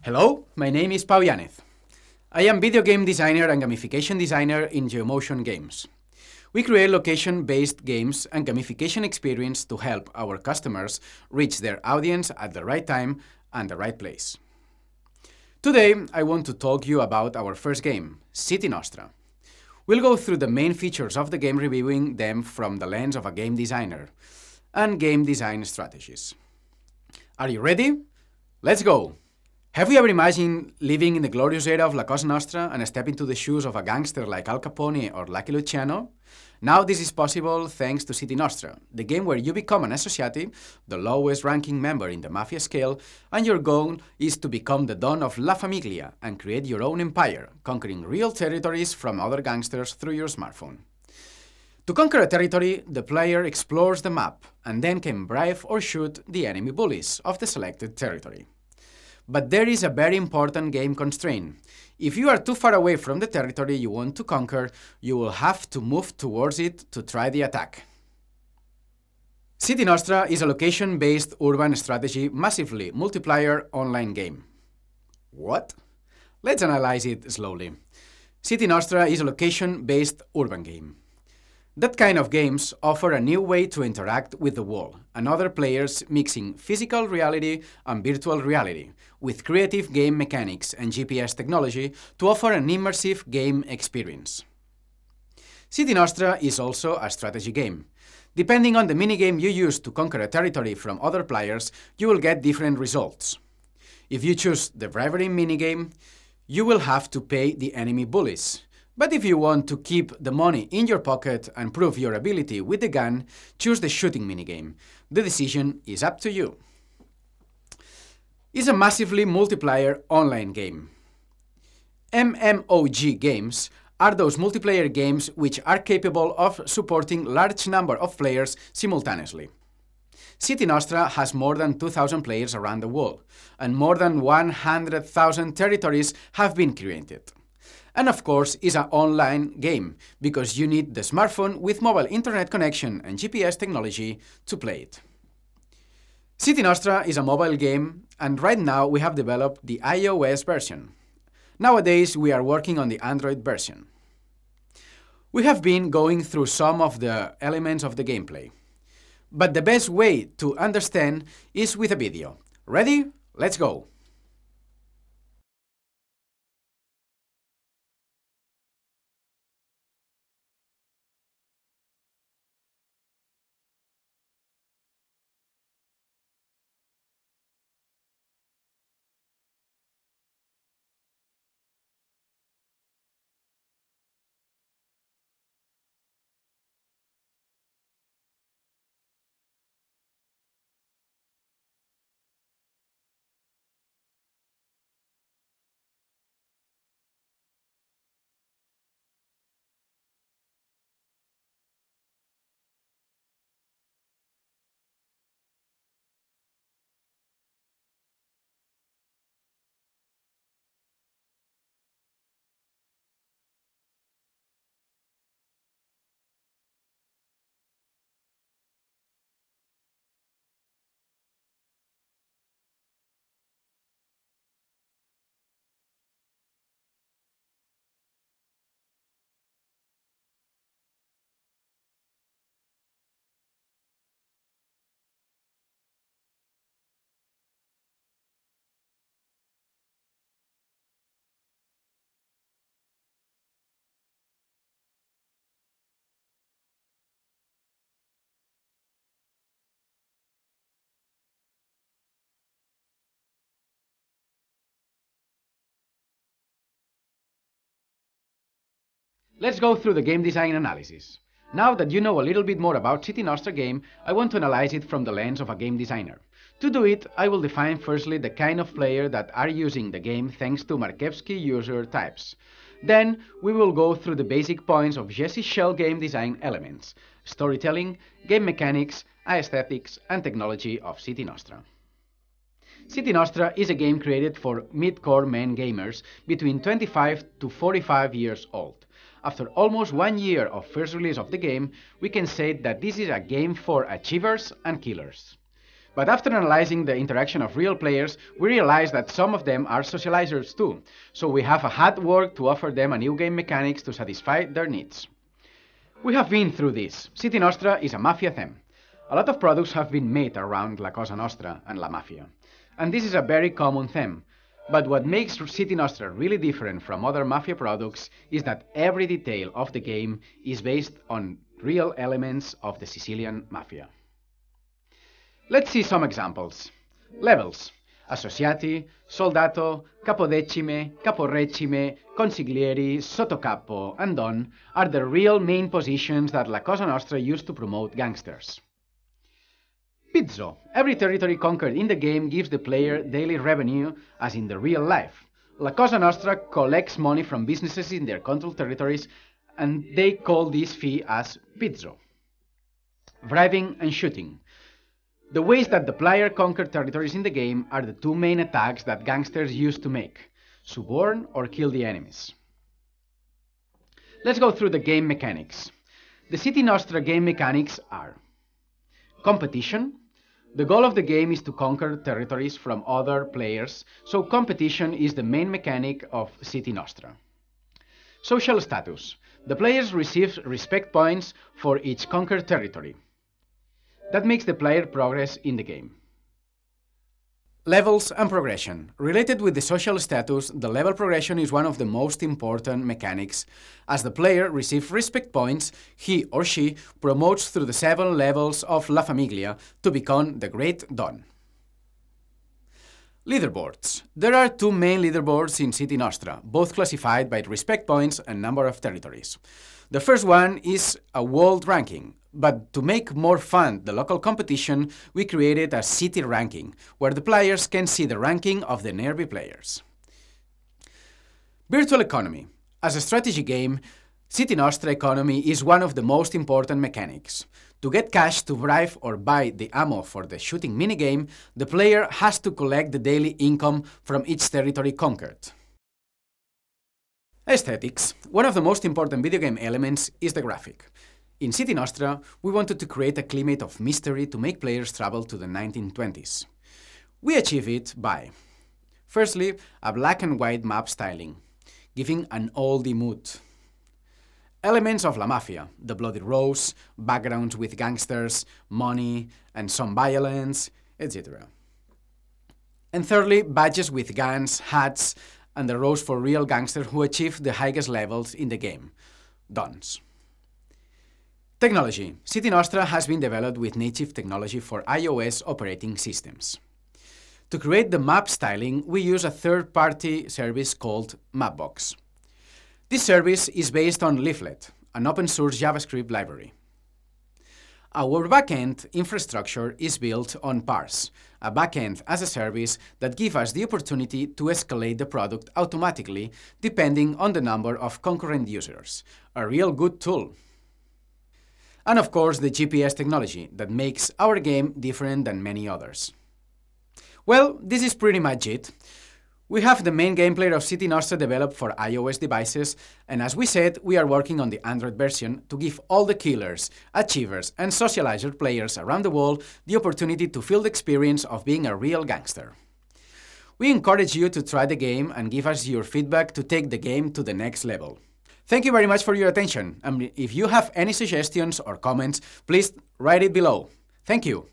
Hello, my name is Pau Yànez. I am video game designer and gamification designer in Geomotion Games. We create location-based games and gamification experience to help our customers reach their audience at the right time and the right place. Today, I want to talk to you about our first game, City Nostra. We'll go through the main features of the game, reviewing them from the lens of a game designer and game design strategies. Are you ready? Let's go! Have you ever imagined living in the glorious era of La Cosa Nostra and step into the shoes of a gangster like Al Capone or Lucky Luciano? Now this is possible thanks to City Nostra, the game where you become an associate, the lowest ranking member in the Mafia scale, and your goal is to become the Don of La Famiglia and create your own empire, conquering real territories from other gangsters through your smartphone. To conquer a territory, the player explores the map and then can bribe or shoot the enemy bullies of the selected territory. But there is a very important game constraint. If you are too far away from the territory you want to conquer, you will have to move towards it to try the attack. City Nostra is a location-based urban strategy, massively multiplayer online game. What? Let's analyze it slowly. City Nostra is a location-based urban game. That kind of games offer a new way to interact with the world and other players, mixing physical reality and virtual reality, with creative game mechanics and GPS technology to offer an immersive game experience. City Nostra is also a strategy game. Depending on the minigame you use to conquer a territory from other players, you will get different results. If you choose the bribery minigame, you will have to pay the enemy bullies. But if you want to keep the money in your pocket and prove your ability with the gun, choose the shooting minigame. The decision is up to you. It's a massively multiplayer online game. MMOG games are those multiplayer games which are capable of supporting large number of players simultaneously. City Nostra has more than 2,000 players around the world, and more than 100,000 territories have been created. And of course, it's an online game, because you need the smartphone with mobile internet connection and GPS technology to play it. City Nostra is a mobile game, and right now we have developed the iOS version. Nowadays, we are working on the Android version. We have been going through some of the elements of the gameplay. But the best way to understand is with a video. Ready? Let's go! Let's go through the game design analysis. Now that you know a little bit more about City Nostra game, I want to analyze it from the lens of a game designer. To do it, I will define firstly the kind of player that are using the game thanks to Markevsky user types. Then, we will go through the basic points of Jesse's shell game design elements: storytelling, game mechanics, aesthetics, and technology of City Nostra. City Nostra is a game created for mid-core men gamers between 25 to 45 years old. After almost 1 year of first release of the game, we can say that this is a game for achievers and killers. But after analyzing the interaction of real players, we realized that some of them are socializers too, so we have had work to offer them a new game mechanics to satisfy their needs. We have been through this. City Nostra is a mafia theme. A lot of products have been made around La Cosa Nostra and La Mafia, and this is a very common theme. But what makes City Nostra really different from other Mafia products is that every detail of the game is based on real elements of the Sicilian Mafia. Let's see some examples. Levels. Associati, Soldato, Capodecime, Caporecime, Consiglieri, Sottocapo, and Don are the real main positions that La Cosa Nostra used to promote gangsters. Pizzo. Every territory conquered in the game gives the player daily revenue, as in the real life. La Cosa Nostra collects money from businesses in their controlled territories, and they call this fee as Pizzo. Bribing and shooting. The ways that the player conquered territories in the game are the two main attacks that gangsters use to make: suborn or kill the enemies. Let's go through the game mechanics. The City Nostra game mechanics are competition. The goal of the game is to conquer territories from other players, so competition is the main mechanic of City Nostra. Social status. The players receive respect points for each conquered territory. That makes the player progress in the game. Levels and progression. Related with the social status, the level progression is one of the most important mechanics. As the player receives respect points, he or she promotes through the 7 levels of La Famiglia to become the Great Don. Leaderboards. There are 2 main leaderboards in City Nostra, both classified by respect points and number of territories. The first one is a world ranking, but to make more fun the local competition, we created a city ranking, where the players can see the ranking of the nearby players. Virtual economy. As a strategy game, City Nostra economy is one of the most important mechanics. To get cash to bribe or buy the ammo for the shooting minigame, the player has to collect the daily income from each territory conquered. Aesthetics. One of the most important video game elements is the graphic. In City Nostra, we wanted to create a climate of mystery to make players travel to the 1920s. We achieve it by, firstly, a black and white map styling, giving an oldie mood. Elements of La Mafia, the bloody rose, backgrounds with gangsters, money, and some violence, etc. And thirdly, badges with guns, hats, and the rose for real gangsters who achieve the highest levels in the game, Dons. Technology. City Nostra has been developed with native technology for iOS operating systems. To create the map styling, we use a third-party service called Mapbox. This service is based on Leaflet, an open-source JavaScript library. Our backend infrastructure is built on Parse, a backend as a service that gives us the opportunity to escalate the product automatically depending on the number of concurrent users. A real good tool. And of course, the GPS technology that makes our game different than many others. Well, this is pretty much it. We have the main gameplay of City Nostra developed for iOS devices, and as we said, we are working on the Android version to give all the killers, achievers, and socializer players around the world the opportunity to feel the experience of being a real gangster. We encourage you to try the game and give us your feedback to take the game to the next level. Thank you very much for your attention, and if you have any suggestions or comments, please write it below. Thank you.